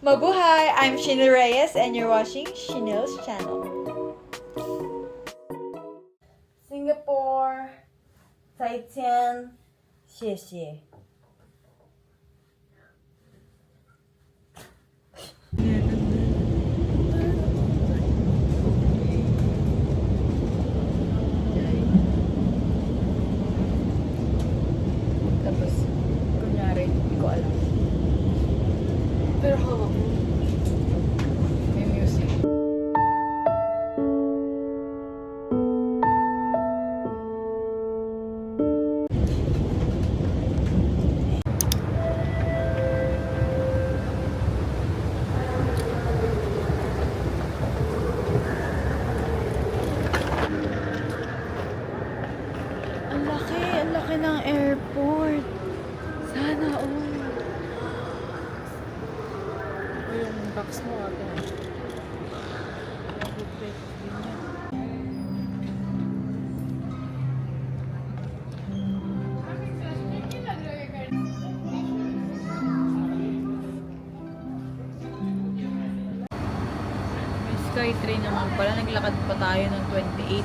Mabuhay! I'm Chanel Reyes and you're watching Chanel's channel. Singapore, 再见，谢谢。Tapos, kunyari, hindi ko alam. Pero hawak mo. May music. Ang laki ng airport. Sana all. O yung box mo ate. May Skytrain naman pala. Naglakad pa tayo ng 28.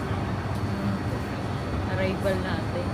Arrival natin.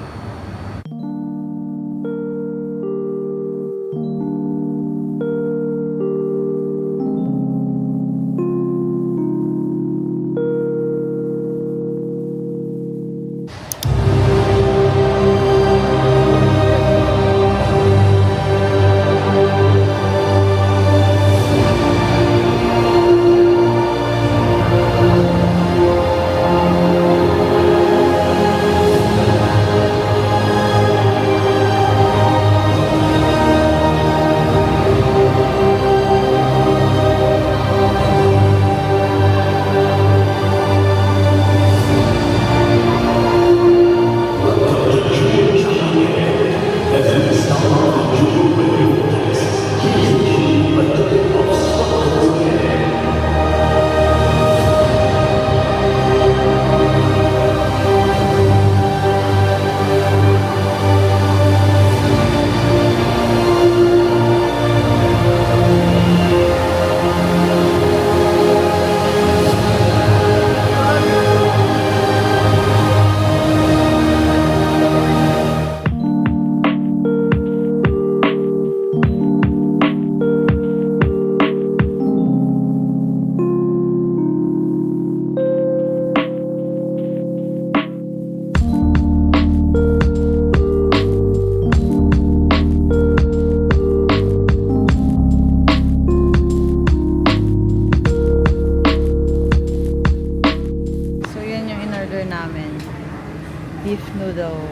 Beef noodle.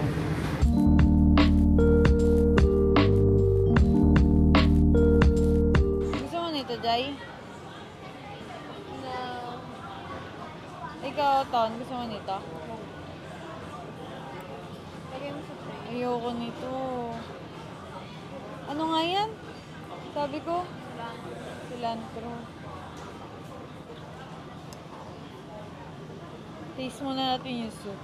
Gusto mo nito, Jai? No. Ikaw, Ton, gusto mo nito? Lagay mo sa tray. Ayoko nito. Ano nga yan? Sabi ko? Cilantro. Taste muna natin yung soup.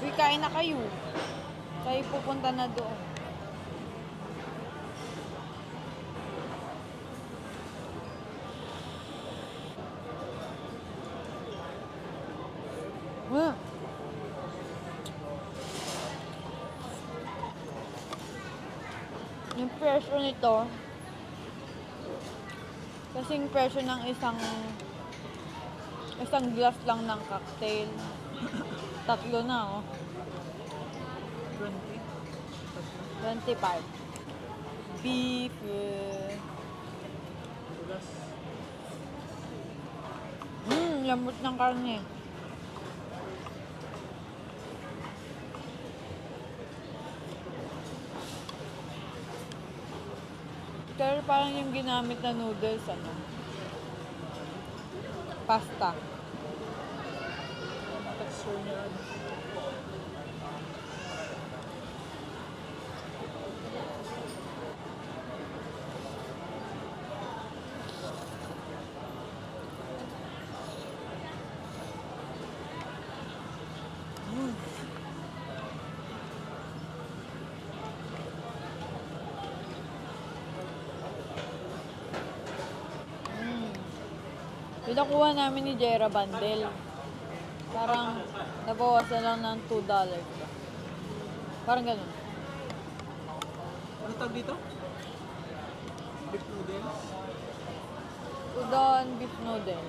Uy, kain na kayo. Tayo pupunta na doon. Wow. Yung presyo nito, kasing presyo ng isang glass lang ng cocktail. Tatlo na, oh. 25. Beef. Lambot ng karne. Pero parang yung ginamit na noodles, ano? Pasta. Texture niya. Pinakuha namin ni Jera bundle. Parang nabawasan lang ng $2. Parang ganun. Ano tawag dito? Beef noodles? Udon beef noodle.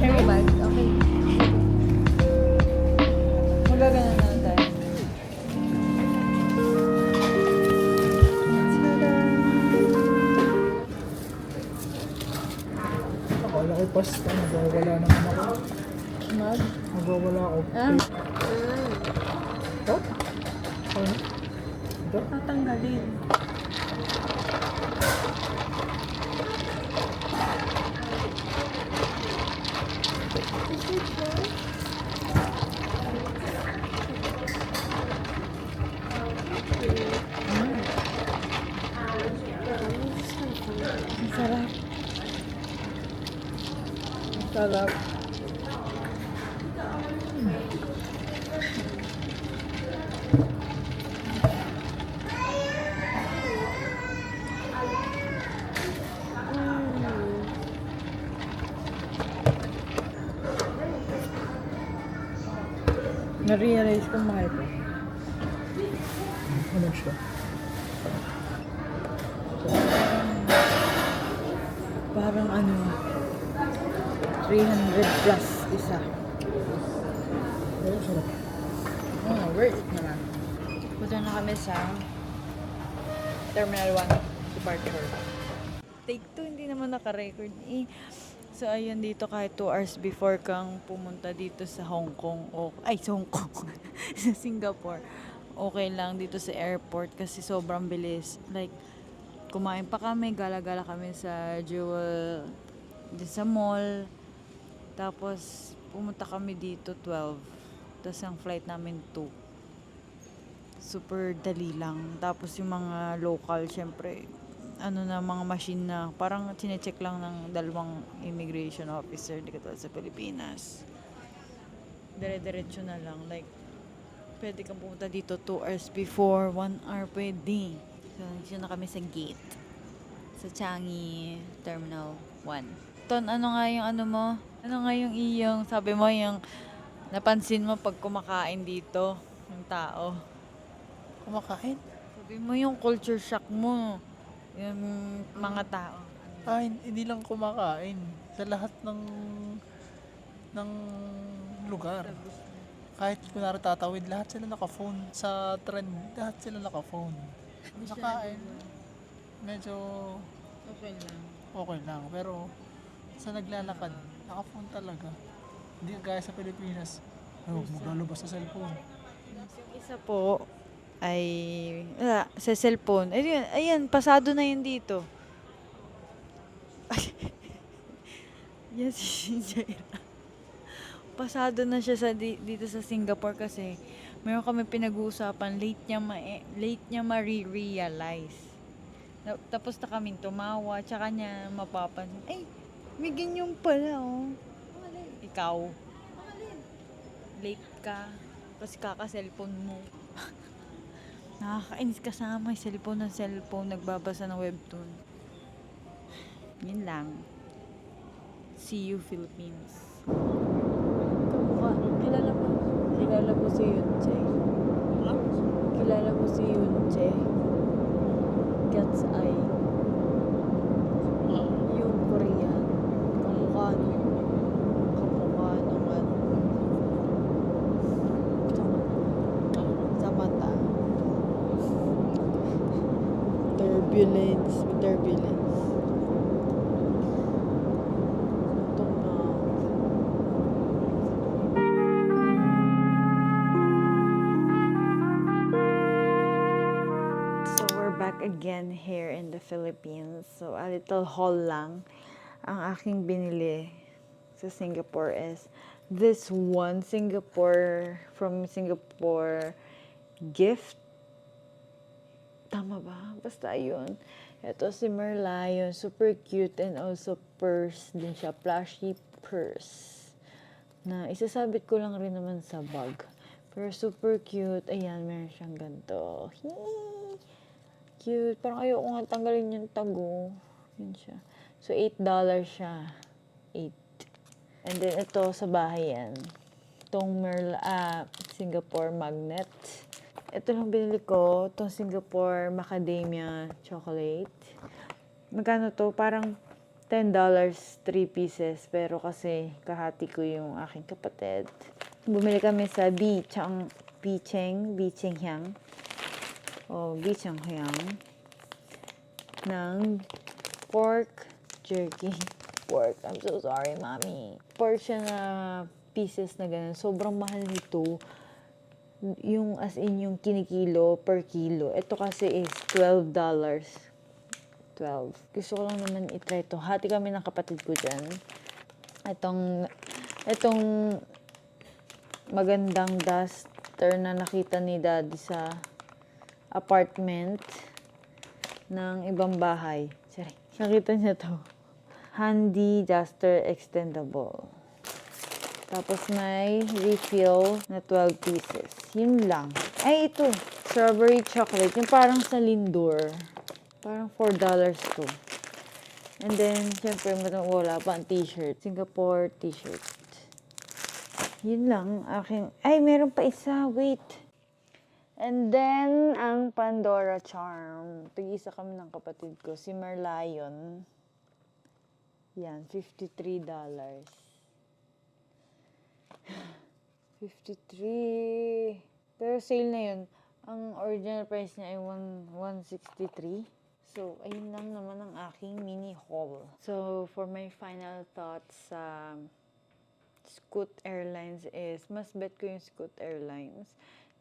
Carry bag. Okay. Magaganon na tayo. Akala ko pasta. Nagwawala naman ako. Mag. Nagwawala ako. Ito? Ano? Ito? Tatanggalin. Sarap. Sarap. Na-realize kong mahal ko. Ano siya? Parang ano, 300 plus isa. Pero sarap. Oh, worth it naman. Punta na kami sa Terminal 1 departure. Take 2, hindi naman naka-record. So, ayun dito kahit 2 hours before kang pumunta dito sa Hong Kong. Sa Hong Kong. Sa Singapore. Okay lang dito sa airport kasi sobrang bilis. Like, kumain pa kami, gala-gala kami sa Jewel, sa mall. Tapos, pumunta kami dito 12. Tapos, ang flight namin 2. Super dali lang. Tapos, yung mga local, syempre, mga machine na parang chinecheck lang ng 2 immigration officer, di katulad sa Pilipinas. Dire-diretso na lang. Like, pwede kang pumunta dito 2 hours before, 1 hour pwede. So, dito na kami sa gate. Sa Changi Terminal 1. Ton, ano nga yung mo? Ano nga yung iyong, sabi mo yung napansin mo pag kumakain dito, yung tao? Kumakain? Sabi mo yung culture shock mo. Yung mga tao. Hindi lang kumakain. Sa lahat ng lugar. Kahit kunwari tatawid, lahat sila naka-phone. Sa trend, lahat sila naka-phone. Sa kain, medyo Okay lang. okay lang. Pero sa naglalakad, naka-phone talaga. Hindi gaya sa Pilipinas. Maglalabas sa cellphone. Yung isa po ay sa cellphone. Ayan, pasado na yun dito. Yes, si Jaira. Pasado na siya dito sa Singapore kasi meron kami pinag-uusapan, late niya ma-realize. Tapos na kaming tumawa, tsaka niya mapapansin, ay, may ganyan pala, oh. Ikaw. Late ka. Kasi kaka-cellphone mo. Nakakainis kasama yung cellphone, nagbabasa ng webtoon. Yun lang. See you, Philippines. Kilala mo si Yunche. Kilala mo si Yunche. Cat's Eye. Yung Korean. Kamukha nung sa mata. Turbulence. Itong So we're back again here in the Philippines. So, a little haul lang. Ang aking binili sa Singapore is this one from Singapore gift. Tama ba? Basta ayun. Ito si Merlion. Super cute and also purse din siya. Plushy purse. Na isasabit ko lang rin naman sa bag. Pero super cute. Ayan, meron siyang ganito. Hee! Cute. Parang ayoko nga tanggalin yung tago. Yun siya. So, $8 siya. 8. And then, ito sa bahay yan. Itong Singapore magnet. Ito lang binili ko. Itong Singapore Macadamia chocolate. Magkano to? Parang $10, 3 pieces. Pero kasi kahati ko yung aking kapatid. Bumili kami sa Bicheng Hyang. Bicheng Hyang. Ng pork jerky. Pork. I'm so sorry, mommy. Pork siya na pieces na ganun. Sobrang mahal nito. Yung as in yung kinikilo per kilo. Ito kasi is $12. 12. Gusto ko lang naman itry ito. Hati kami ng kapatid ko dyan. Itong magandang duster na nakita ni Daddy sa apartment ng ibang bahay. Sorry. Nakita niya to. Handy duster extendable. Tapos may refill na 12 pieces. Yun lang. Ay, ito. Strawberry chocolate. Yung parang sa Lindor. Parang $4 to. And then, syempre, wala pa ang t-shirt. Singapore t-shirt. Yun lang. Ay, meron pa isa. Wait. And then, ang Pandora charm. Tig-isa kami ng kapatid ko. Si Merlion. Yan, $53. 53. Pero sale na yun. Ang original price niya ay 163. So, ayun lang naman ang aking mini haul. So, for my final thoughts sa Scoot Airlines is, mas bet ko yung Scoot Airlines.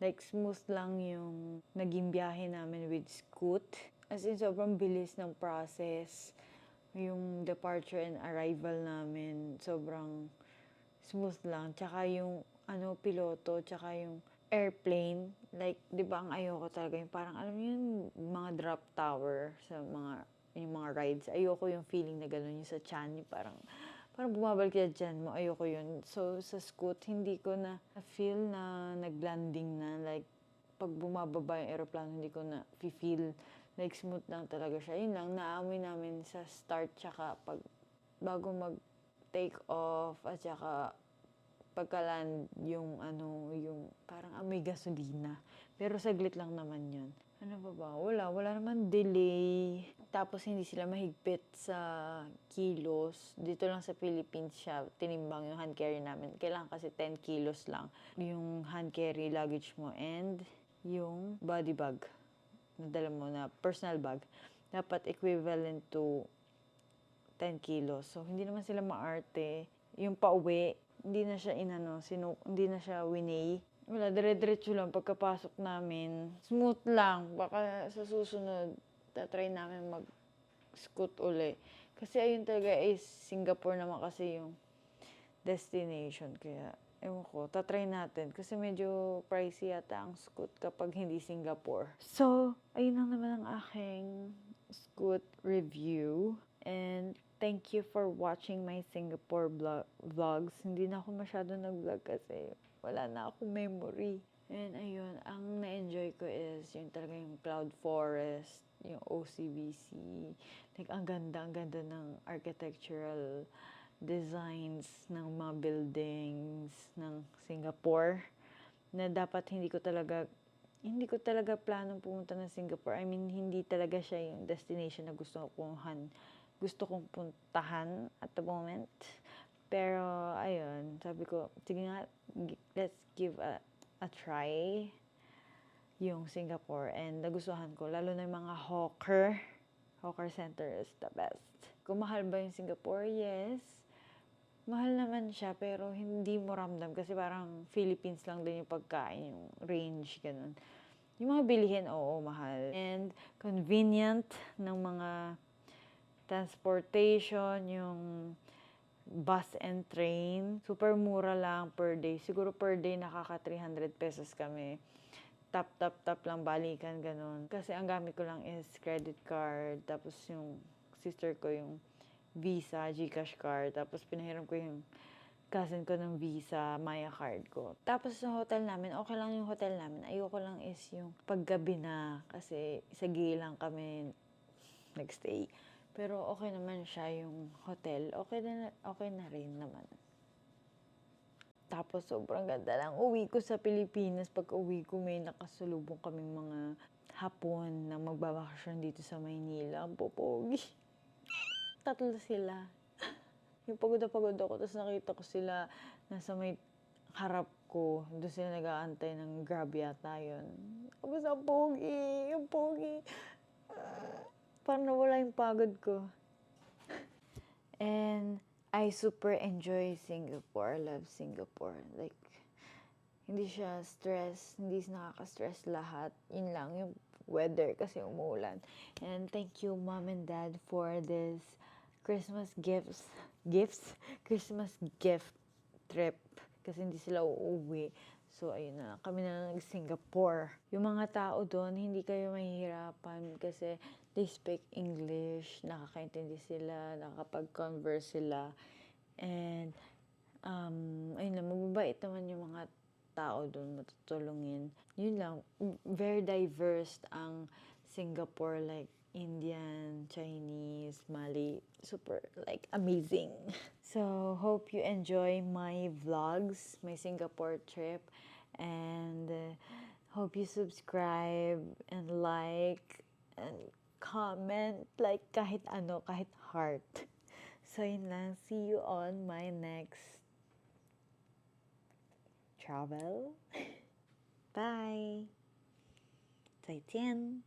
Like, smooth lang yung naging biyahe namin with Scoot. As in, sobrang bilis ng process. Yung departure and arrival namin, sobrang smooth lang. Tsaka yung piloto, tsaka yung airplane, like, di ba ang ayoko talaga yung parang, alam mo yun, mga drop tower sa yung mga rides. Ayoko yung feeling na gano'n yung sa tiyan, yung parang bumabalik ka dyan mo, ayoko yun. So, sa Scoot, hindi ko na feel na nag-landing na, like, pag bumababa yung aeroplano, hindi ko na feel like smooth lang talaga siya. Yun lang, naamoy namin sa start, tsaka bago mag-take off, at tsaka pagka-land yung parang amoy gasolina. Pero saglit lang naman yun. Ano ba? Wala naman delay. Tapos hindi sila mahigpit sa kilos. Dito lang sa Philippines siya tinimbang yung hand carry namin. Kailangan kasi 10 kilos lang yung hand carry luggage mo and yung body bag na dala mo na personal bag. Dapat equivalent to 10 kilos. So, hindi naman sila maarte. Yung pauwi, hindi na siya hindi na siya winay. Wala, dire-diretso lang pagkapasok namin. Smooth lang. Baka sa susunod, tatry namin mag-scoot uli. Kasi ayun talaga is Singapore naman kasi yung destination. Kaya, ewan ko, tatry natin. Kasi medyo pricey yata ang scoot kapag hindi Singapore. So, ayun lang naman ang aking scoot review. And thank you for watching my Singapore vlogs. Hindi na ako masyado nag-vlog kasi wala na akong memory. And ayun, ang na-enjoy ko is yung talaga yung Cloud Forest, yung OCBC. Like, ang ganda ng architectural designs ng mga buildings ng Singapore. Na dapat hindi ko talaga planong pumunta ng Singapore. I mean, hindi talaga siya yung destination na gusto kong puntahan at the moment. Pero, ayun, sabi ko, sige nga, let's give a try yung Singapore. And nagustuhan ko, lalo na yung mga hawker center is the best. Kung mahal ba yung Singapore? Yes. Mahal naman siya, pero hindi mo ramdam kasi parang Philippines lang din yung pagkain, yung range, ganun. Yung mga bilihin, oo, mahal. And convenient ng mga transportation, yung bus and train. Super mura lang per day. Siguro per day nakaka 300 pesos kami. Tap lang, balikan, ganun. Kasi ang gamit ko lang is credit card. Tapos yung sister ko yung Visa, GCash card. Tapos pinahiram ko yung cousin ko ng Visa, Maya card ko. Tapos sa hotel namin, okay lang yung hotel namin. Ayoko lang is yung paggabi na. Kasi sa lang kami nagstay. Pero okay naman siya yung hotel. Okay na rin naman. Tapos sobrang ganda lang. Uwi ko sa Pilipinas. Pag uwi ko may nakasalubong kaming mga Hapon na magbabakasyon dito sa Maynila. Ang popogi. 3 sila. Yung pagod na pagod ako. Tapos nakita ko sila nasa may harap ko. Doon sila nag-aantay ng Grab yata yun. Tapos ang pogi. Ang pogi. Parang nawala yung pagod ko. And I super enjoy Singapore. I love Singapore. Like, hindi siya stress. Hindi nakaka-stress lahat. Yun lang, yung weather kasi umuulan. And thank you, Mom and Dad, for this Christmas Christmas gift trip. Kasi hindi sila uuwi. So, ayun na. Kami na lang nag-Singapore. Yung mga tao doon, hindi kayo mahihirapan kasi they speak English, nakakaintindi sila, nakapag-converse sila. And, ayun lang, mababait naman yung mga tao doon, matutulungin. Yun lang, very diverse ang Singapore, like Indian, Chinese, Mali, super like amazing. So, hope you enjoy my vlogs, my Singapore trip, and hope you subscribe and like and comment, like kahit ano, kahit heart. So, yun lang. See you on my next travel. Bye! 再见!